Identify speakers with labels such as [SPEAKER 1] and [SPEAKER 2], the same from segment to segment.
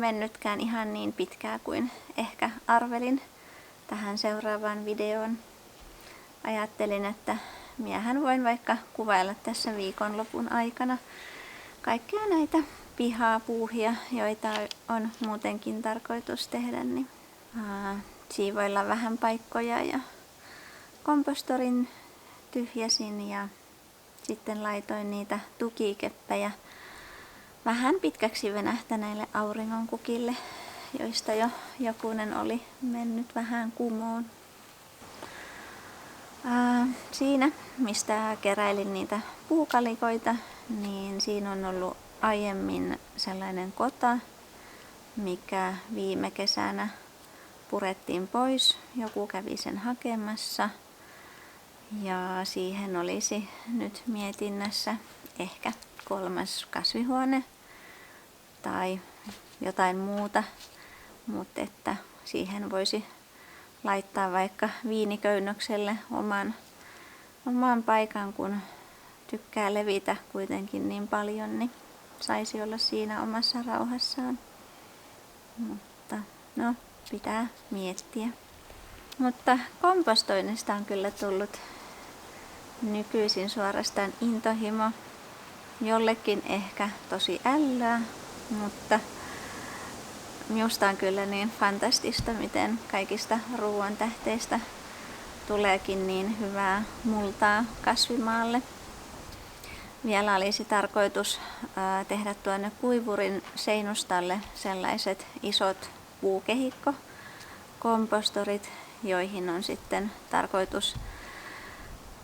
[SPEAKER 1] mennytkään ihan niin pitkään kuin ehkä arvelin tähän seuraavaan videoon. Ajattelin, että miehän voin vaikka kuvailla tässä viikonlopun aikana kaikkia näitä pihapuuhia, joita on muutenkin tarkoitus tehdä. Niin siivoilla vähän paikkoja ja kompostorin tyhjäsin ja sitten laitoin niitä tukikeppejä vähän pitkäksi venähtäneille auringonkukille, joista jo jokunen oli mennyt vähän kumoon. Siinä, mistä keräilin niitä puukalikoita, niin siinä on ollut aiemmin sellainen kota, mikä viime kesänä purettiin pois. Joku kävi sen hakemassa ja siihen olisi nyt mietinnässä ehkä 3. kasvihuone tai jotain muuta, mutta että siihen voisi laittaa vaikka viiniköynnökselle oman paikan, kun tykkää levitä kuitenkin niin paljon, niin saisi olla siinä omassa rauhassaan. Mutta no, pitää miettiä. Mutta kompostoinnista on kyllä tullut nykyisin suorastaan intohimo. Jollekin ehkä tosi ällöä, mutta minusta on kyllä niin fantastista, miten kaikista ruoantähteistä tuleekin niin hyvää multaa kasvimaalle. Vielä olisi tarkoitus tehdä tuonne kuivurin seinustalle sellaiset isot puukehikkokompostorit, joihin on sitten tarkoitus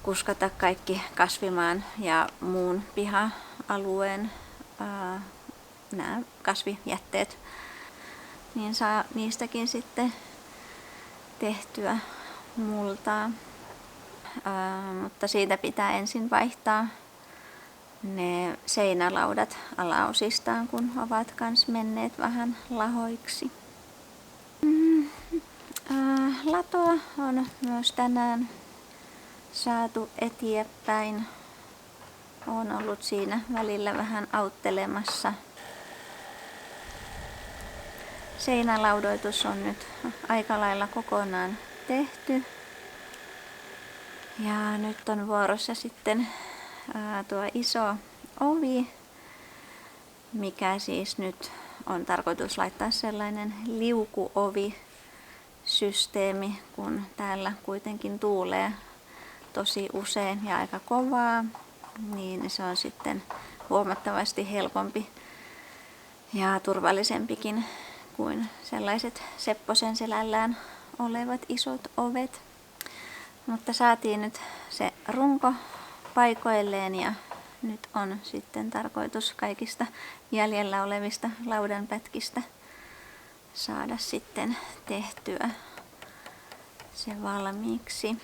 [SPEAKER 1] kuskata kaikki kasvimaan ja muun piha-alueen nämä kasvijätteet, niin saa niistäkin sitten tehtyä multaa. Mutta siitä pitää ensin vaihtaa ne seinälaudat alaosistaan, kun ovat kans menneet vähän lahoiksi. Latoa on myös tänään saatu eteenpäin. Olen ollut siinä välillä vähän auttelemassa. Seinälaudoitus on nyt aika lailla kokonaan tehty. Ja nyt on vuorossa sitten tuo iso ovi, mikä siis nyt on tarkoitus laittaa sellainen liukuovi-systeemi, kun täällä kuitenkin tuulee tosi usein ja aika kovaa, niin se on sitten huomattavasti helpompi ja turvallisempikin kuin sellaiset Sepposen selällään olevat isot ovet. Mutta saatiin nyt se runko paikoilleen ja nyt on sitten tarkoitus kaikista jäljellä olevista laudanpätkistä saada sitten tehtyä se valmiiksi.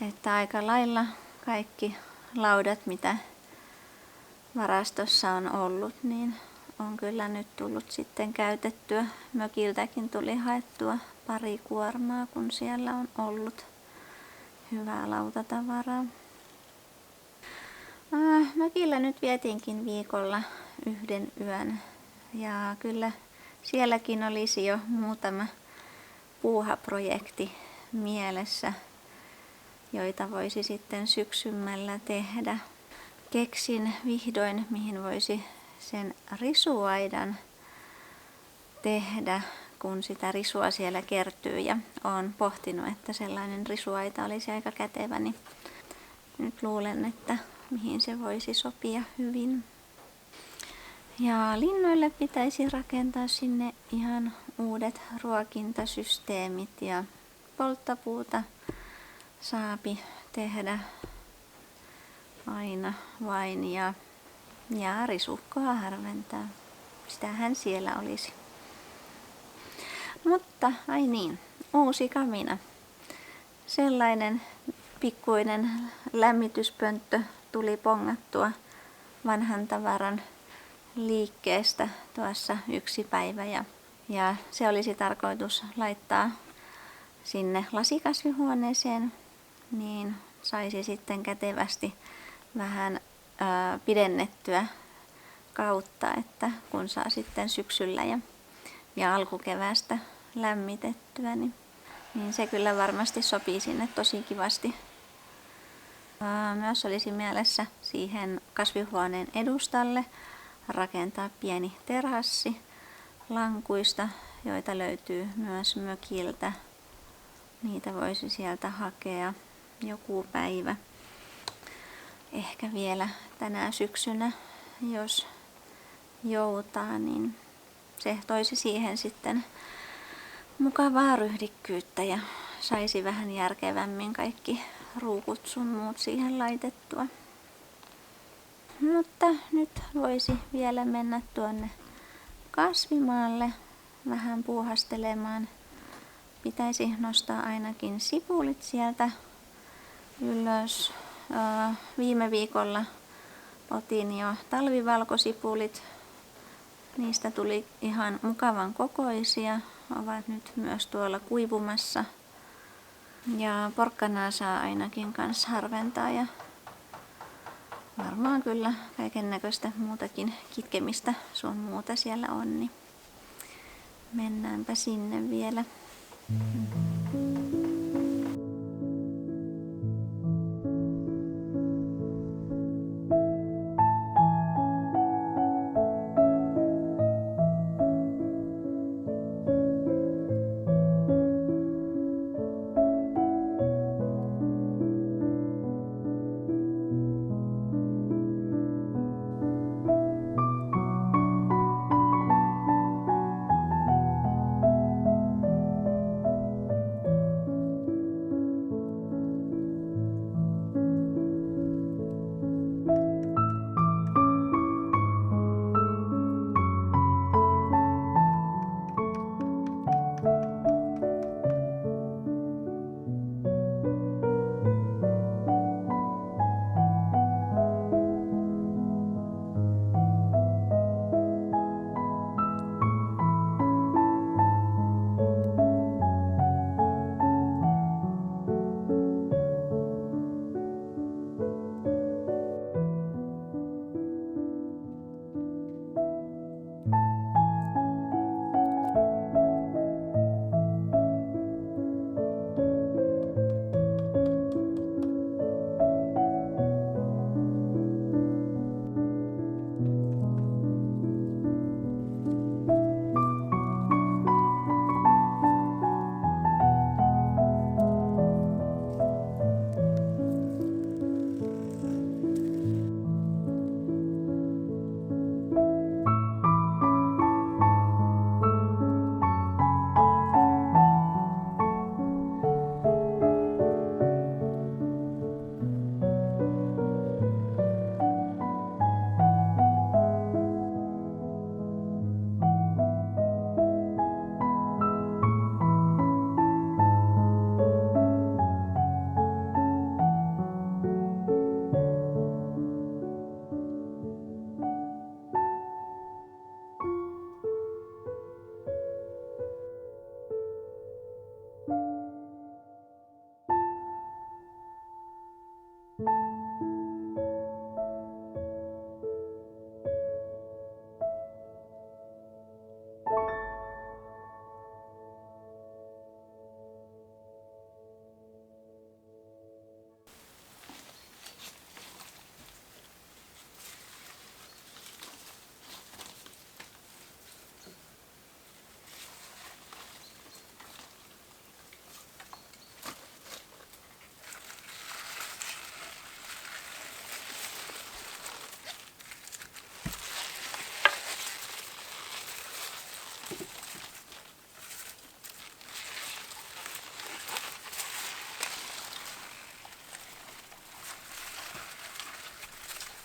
[SPEAKER 1] Että aika lailla kaikki laudat, mitä varastossa on ollut, niin on kyllä nyt tullut sitten käytettyä. Mökiltäkin tuli haettua pari kuormaa, kun siellä on ollut hyvää lautatavaraa. Mökillä nyt vietiinkin viikolla 1 yön ja kyllä sielläkin olisi jo muutama puuhaprojekti mielessä, joita voisi sitten syksymällä tehdä. Keksin vihdoin, mihin voisi sen risuaidan tehdä, kun sitä risua siellä kertyy, ja olen pohtinut, että sellainen risuaita olisi aika kätevä, niin nyt luulen, että mihin se voisi sopia hyvin. Ja linnoille pitäisi rakentaa sinne ihan uudet ruokintasysteemit ja polttopuuta saapi tehdä aina vain ja risukkoa harventaa. Sitähän siellä olisi. Mutta ai niin, uusi kamina. Sellainen pikkuinen lämmityspönttö tuli pongattua vanhan tavaran liikkeestä tuossa yksi päivä ja se olisi tarkoitus laittaa sinne lasikasvihuoneeseen, niin saisi sitten kätevästi vähän pidennettyä kautta, että kun saa sitten syksyllä ja ja alkukeväästä lämmitettyä, niin se kyllä varmasti sopii sinne tosi kivasti. Myös olisi mielessä siihen kasvihuoneen edustalle rakentaa pieni terassi lankuista, joita löytyy myös mökiltä. Niitä voisi sieltä hakea joku päivä. Ehkä vielä tänä syksynä, jos joutaa, niin se toisi siihen sitten mukavaa ryhdikkyyttä ja saisi vähän järkevämmin kaikki ruukut sun muut siihen laitettua. Mutta nyt voisi vielä mennä tuonne kasvimaalle vähän puuhastelemaan. Pitäisi nostaa ainakin sipulit sieltä ylös. Viime viikolla otin jo talvivalkosipulit. Niistä tuli ihan mukavan kokoisia. Ovat nyt myös tuolla kuivumassa. Ja porkkanaa saa ainakin kans harventaa ja varmaan kyllä kaiken näköistä muutakin kitkemistä sun muuta siellä on, niin mennäänpä sinne vielä.